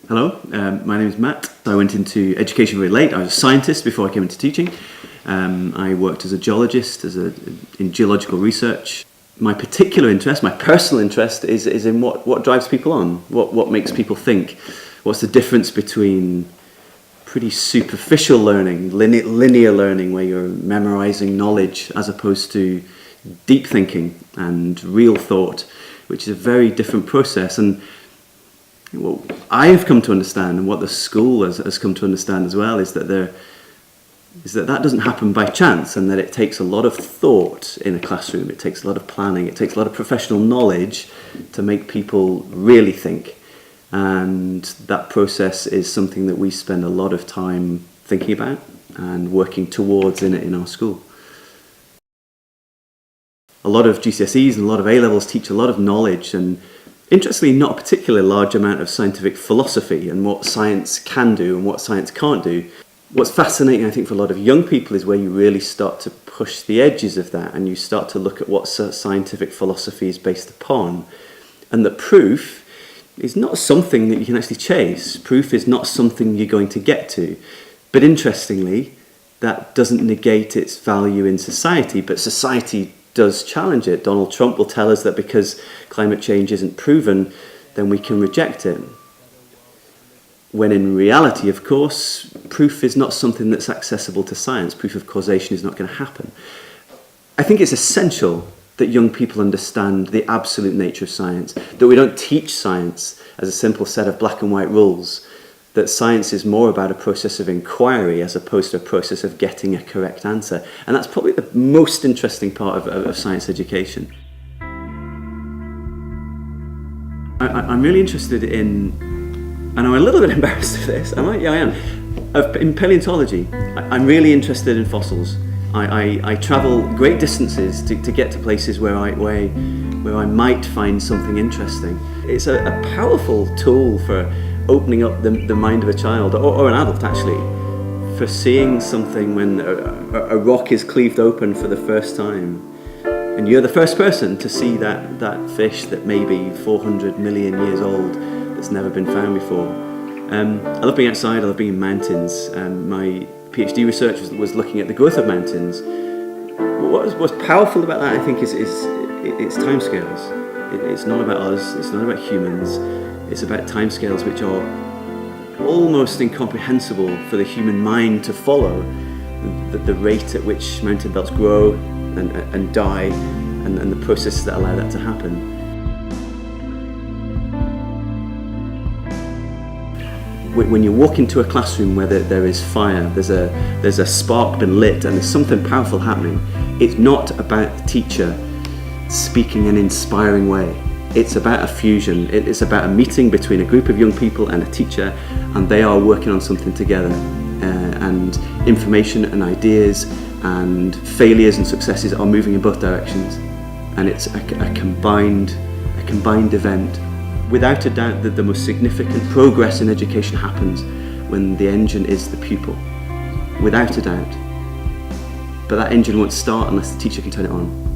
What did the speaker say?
Hello, my name is Matt. I went into education very late. I was a scientist before I came into teaching. I worked as a geologist, in geological research. My particular interest, my personal interest, is in what drives people on, what makes people think. What's the difference between pretty superficial learning, linear learning, where you're memorizing knowledge, as opposed to deep thinking and real thought, which is a very different process. And what I have come to understand, and what the school has come to understand as well, is that that doesn't happen by chance, and that it takes a lot of thought in a classroom. It takes a lot of planning. It takes a lot of professional knowledge to make people really think. And that process is something that we spend a lot of time thinking about and working towards in our school. A lot of GCSEs and a lot of A-levels teach a lot of knowledge, and interestingly, not a particularly large amount of scientific philosophy and what science can do and what science can't do. What's fascinating, I think, for a lot of young people is where you really start to push the edges of that, and you start to look at what scientific philosophy is based upon. And that proof is not something that you can actually chase. Proof is not something you're going to get to. But interestingly, that doesn't negate its value in society, but society does challenge it. Donald Trump will tell us that because climate change isn't proven, then we can reject it. When in reality, of course, proof is not something that's accessible to science. Proof of causation is not going to happen. I think it's essential that young people understand the absolute nature of science, that we don't teach science as a simple set of black and white rules, that science is more about a process of inquiry as opposed to a process of getting a correct answer. And that's probably the most interesting part of science education. I'm really interested in, and I'm a little bit embarrassed of this, am I? Yeah, I am. In paleontology, I'm really interested in fossils. I travel great distances to get to places where I might find something interesting. It's a powerful tool for opening up the mind of a child, or an adult actually, for seeing something when a rock is cleaved open for the first time. And you're the first person to see that fish that may be 400 million years old that's never been found before. I love being outside, I love being in mountains. My PhD research was looking at the growth of mountains. What's powerful about that, I think, is its timescales. It's not about us, it's not about humans. It's about timescales which are almost incomprehensible for the human mind to follow. The rate at which mountain belts grow and die, and the processes that allow that to happen. When you walk into a classroom where there is fire, there's a spark been lit, and there's something powerful happening, it's not about the teacher speaking an inspiring way. It's about a fusion. It's about a meeting between a group of young people and a teacher, and they are working on something together. And information and ideas and failures and successes are moving in both directions. And it's a combined event. Without a doubt, that the most significant progress in education happens when the engine is the pupil. Without a doubt. But that engine won't start unless the teacher can turn it on.